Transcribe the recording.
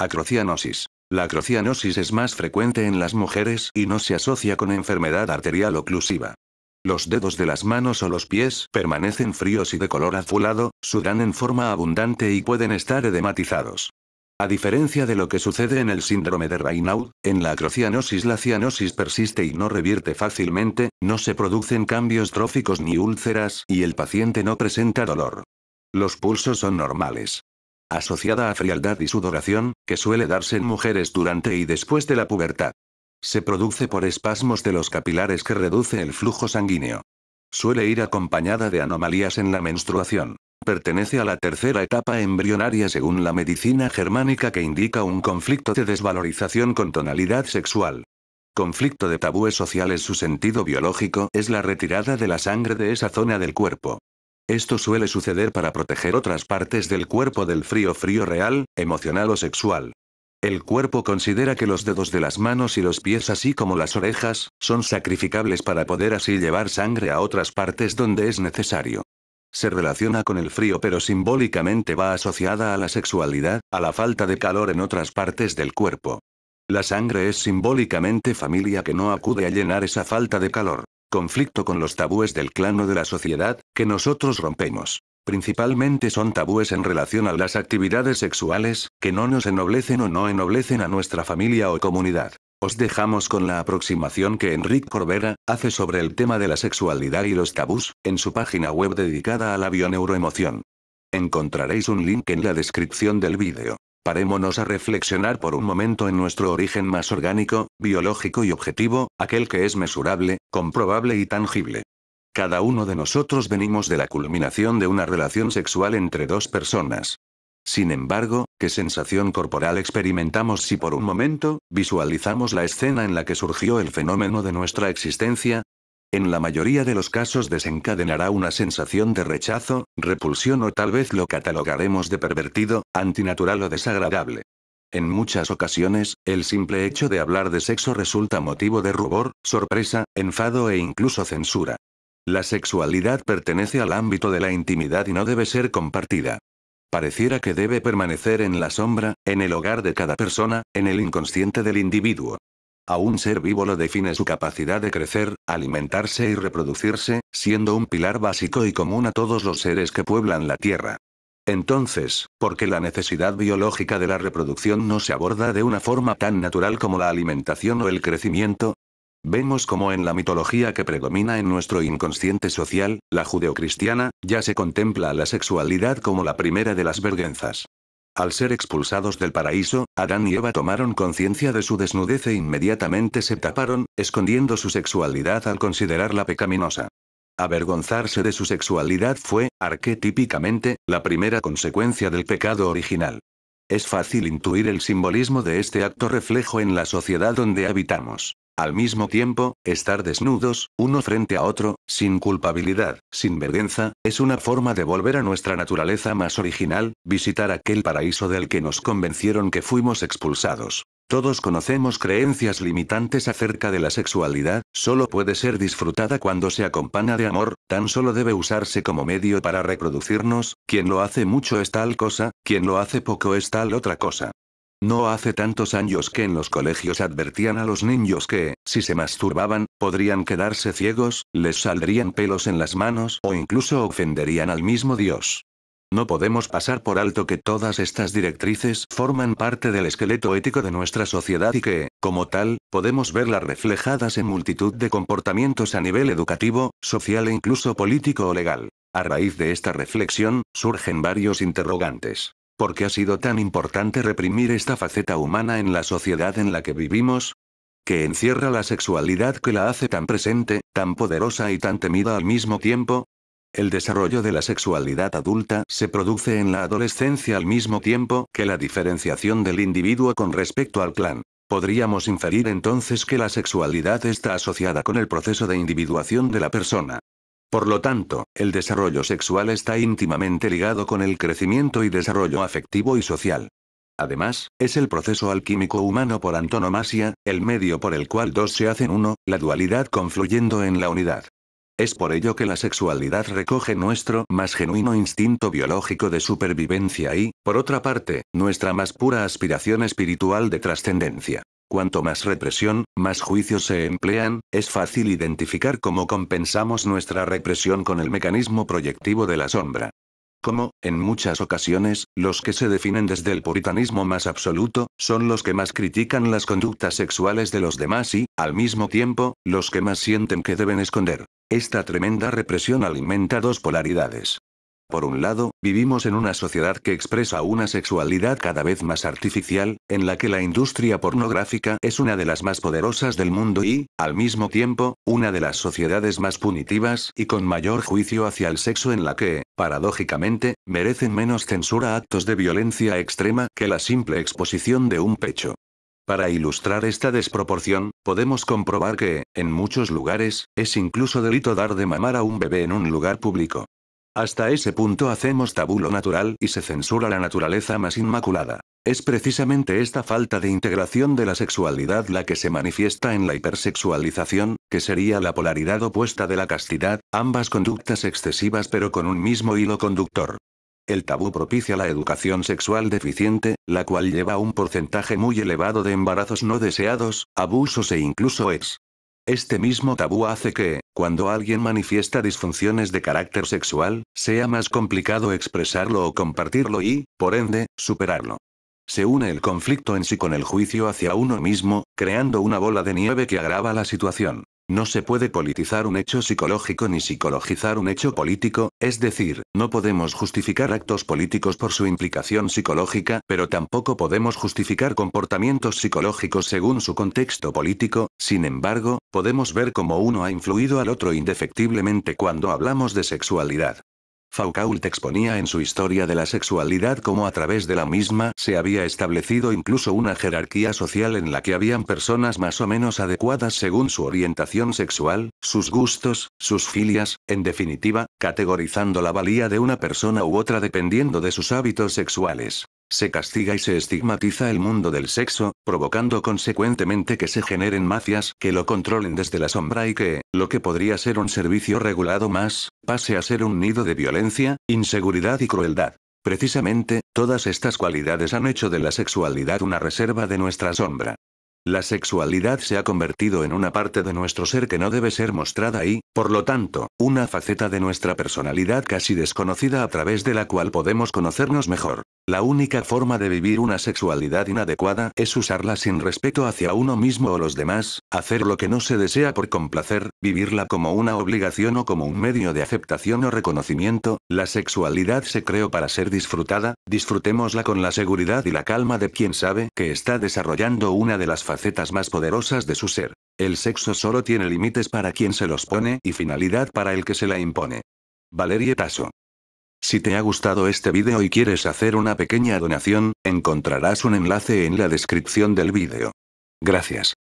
Acrocianosis. La acrocianosis es más frecuente en las mujeres y no se asocia con enfermedad arterial oclusiva. Los dedos de las manos o los pies permanecen fríos y de color azulado, sudan en forma abundante y pueden estar edematizados. A diferencia de lo que sucede en el síndrome de Raynaud, en la acrocianosis la cianosis persiste y no revierte fácilmente, no se producen cambios tróficos ni úlceras y el paciente no presenta dolor. Los pulsos son normales. Asociada a frialdad y sudoración, que suele darse en mujeres durante y después de la pubertad. Se produce por espasmos de los capilares que reduce el flujo sanguíneo. Suele ir acompañada de anomalías en la menstruación. Pertenece a la tercera etapa embrionaria según la medicina germánica que indica un conflicto de desvalorización con tonalidad sexual. Conflicto de tabúes sociales. Su sentido biológico es la retirada de la sangre de esa zona del cuerpo. Esto suele suceder para proteger otras partes del cuerpo del frío real, emocional o sexual. El cuerpo considera que los dedos de las manos y los pies así como las orejas, son sacrificables para poder así llevar sangre a otras partes donde es necesario. Se relaciona con el frío pero simbólicamente va asociada a la sexualidad, a la falta de calor en otras partes del cuerpo. La sangre es simbólicamente familia que no acude a llenar esa falta de calor. Conflicto con los tabúes del clan o de la sociedad, que nosotros rompemos. Principalmente son tabúes en relación a las actividades sexuales, que no nos ennoblecen o no ennoblecen a nuestra familia o comunidad. Os dejamos con la aproximación que Enric Corbera hace sobre el tema de la sexualidad y los tabús, en su página web dedicada a la bioneuroemoción. Encontraréis un link en la descripción del vídeo. Parémonos a reflexionar por un momento en nuestro origen más orgánico, biológico y objetivo, aquel que es mesurable, comprobable y tangible. Cada uno de nosotros venimos de la culminación de una relación sexual entre dos personas. Sin embargo, ¿qué sensación corporal experimentamos si por un momento, visualizamos la escena en la que surgió el fenómeno de nuestra existencia? En la mayoría de los casos desencadenará una sensación de rechazo, repulsión o tal vez lo catalogaremos de pervertido, antinatural o desagradable. En muchas ocasiones, el simple hecho de hablar de sexo resulta motivo de rubor, sorpresa, enfado e incluso censura. La sexualidad pertenece al ámbito de la intimidad y no debe ser compartida. Pareciera que debe permanecer en la sombra, en el hogar de cada persona, en el inconsciente del individuo. A un ser vivo lo define su capacidad de crecer, alimentarse y reproducirse, siendo un pilar básico y común a todos los seres que pueblan la Tierra. Entonces, ¿por qué la necesidad biológica de la reproducción no se aborda de una forma tan natural como la alimentación o el crecimiento? Vemos como en la mitología que predomina en nuestro inconsciente social, la judeocristiana, ya se contempla a la sexualidad como la primera de las vergüenzas. Al ser expulsados del paraíso, Adán y Eva tomaron conciencia de su desnudez e inmediatamente se taparon, escondiendo su sexualidad al considerarla pecaminosa. Avergonzarse de su sexualidad fue, arquetípicamente, la primera consecuencia del pecado original. Es fácil intuir el simbolismo de este acto reflejo en la sociedad donde habitamos. Al mismo tiempo, estar desnudos, uno frente a otro, sin culpabilidad, sin vergüenza, es una forma de volver a nuestra naturaleza más original, visitar aquel paraíso del que nos convencieron que fuimos expulsados. Todos conocemos creencias limitantes acerca de la sexualidad, solo puede ser disfrutada cuando se acompaña de amor, tan solo debe usarse como medio para reproducirnos, quien lo hace mucho es tal cosa, quien lo hace poco es tal otra cosa. No hace tantos años que en los colegios advertían a los niños que, si se masturbaban, podrían quedarse ciegos, les saldrían pelos en las manos o incluso ofenderían al mismo Dios. No podemos pasar por alto que todas estas directrices forman parte del esqueleto ético de nuestra sociedad y que, como tal, podemos verlas reflejadas en multitud de comportamientos a nivel educativo, social e incluso político o legal. A raíz de esta reflexión, surgen varios interrogantes. ¿Por qué ha sido tan importante reprimir esta faceta humana en la sociedad en la que vivimos? ¿Qué encierra la sexualidad que la hace tan presente, tan poderosa y tan temida al mismo tiempo? El desarrollo de la sexualidad adulta se produce en la adolescencia al mismo tiempo que la diferenciación del individuo con respecto al clan. Podríamos inferir entonces que la sexualidad está asociada con el proceso de individuación de la persona. Por lo tanto, el desarrollo sexual está íntimamente ligado con el crecimiento y desarrollo afectivo y social. Además, es el proceso alquímico humano por antonomasia, el medio por el cual dos se hacen uno, la dualidad confluyendo en la unidad. Es por ello que la sexualidad recoge nuestro más genuino instinto biológico de supervivencia y, por otra parte, nuestra más pura aspiración espiritual de trascendencia. Cuanto más represión, más juicios se emplean, es fácil identificar cómo compensamos nuestra represión con el mecanismo proyectivo de la sombra. Como, en muchas ocasiones, los que se definen desde el puritanismo más absoluto, son los que más critican las conductas sexuales de los demás y, al mismo tiempo, los que más sienten que deben esconder. Esta tremenda represión alimenta dos polaridades. Por un lado, vivimos en una sociedad que expresa una sexualidad cada vez más artificial, en la que la industria pornográfica es una de las más poderosas del mundo y, al mismo tiempo, una de las sociedades más punitivas y con mayor juicio hacia el sexo, en la que, paradójicamente, merecen menos censura actos de violencia extrema que la simple exposición de un pecho. Para ilustrar esta desproporción, podemos comprobar que, en muchos lugares, es incluso delito dar de mamar a un bebé en un lugar público. Hasta ese punto hacemos tabú lo natural y se censura la naturaleza más inmaculada. Es precisamente esta falta de integración de la sexualidad la que se manifiesta en la hipersexualización, que sería la polaridad opuesta de la castidad, ambas conductas excesivas pero con un mismo hilo conductor. El tabú propicia la educación sexual deficiente, la cual lleva a un porcentaje muy elevado de embarazos no deseados, abusos e incluso Este mismo tabú hace que, cuando alguien manifiesta disfunciones de carácter sexual, sea más complicado expresarlo o compartirlo y, por ende, superarlo. Se une el conflicto en sí con el juicio hacia uno mismo, creando una bola de nieve que agrava la situación. No se puede politizar un hecho psicológico ni psicologizar un hecho político, es decir, no podemos justificar actos políticos por su implicación psicológica, pero tampoco podemos justificar comportamientos psicológicos según su contexto político. Sin embargo, podemos ver cómo uno ha influido al otro indefectiblemente cuando hablamos de sexualidad. Foucault exponía en su Historia de la sexualidad cómo a través de la misma se había establecido incluso una jerarquía social en la que habían personas más o menos adecuadas según su orientación sexual, sus gustos, sus filias, en definitiva, categorizando la valía de una persona u otra dependiendo de sus hábitos sexuales. Se castiga y se estigmatiza el mundo del sexo, provocando consecuentemente que se generen mafias que lo controlen desde la sombra y que, lo que podría ser un servicio regulado más, pase a ser un nido de violencia, inseguridad y crueldad. Precisamente, todas estas cualidades han hecho de la sexualidad una reserva de nuestra sombra. La sexualidad se ha convertido en una parte de nuestro ser que no debe ser mostrada y, por lo tanto, una faceta de nuestra personalidad casi desconocida a través de la cual podemos conocernos mejor. La única forma de vivir una sexualidad inadecuada es usarla sin respeto hacia uno mismo o los demás, hacer lo que no se desea por complacer, vivirla como una obligación o como un medio de aceptación o reconocimiento. La sexualidad se creó para ser disfrutada, disfrutémosla con la seguridad y la calma de quien sabe que está desarrollando una de las facetas más poderosas de su ser. El sexo solo tiene límites para quien se los pone y finalidad para el que se la impone. Valerie Tasso. Si te ha gustado este vídeo y quieres hacer una pequeña donación, encontrarás un enlace en la descripción del vídeo. Gracias.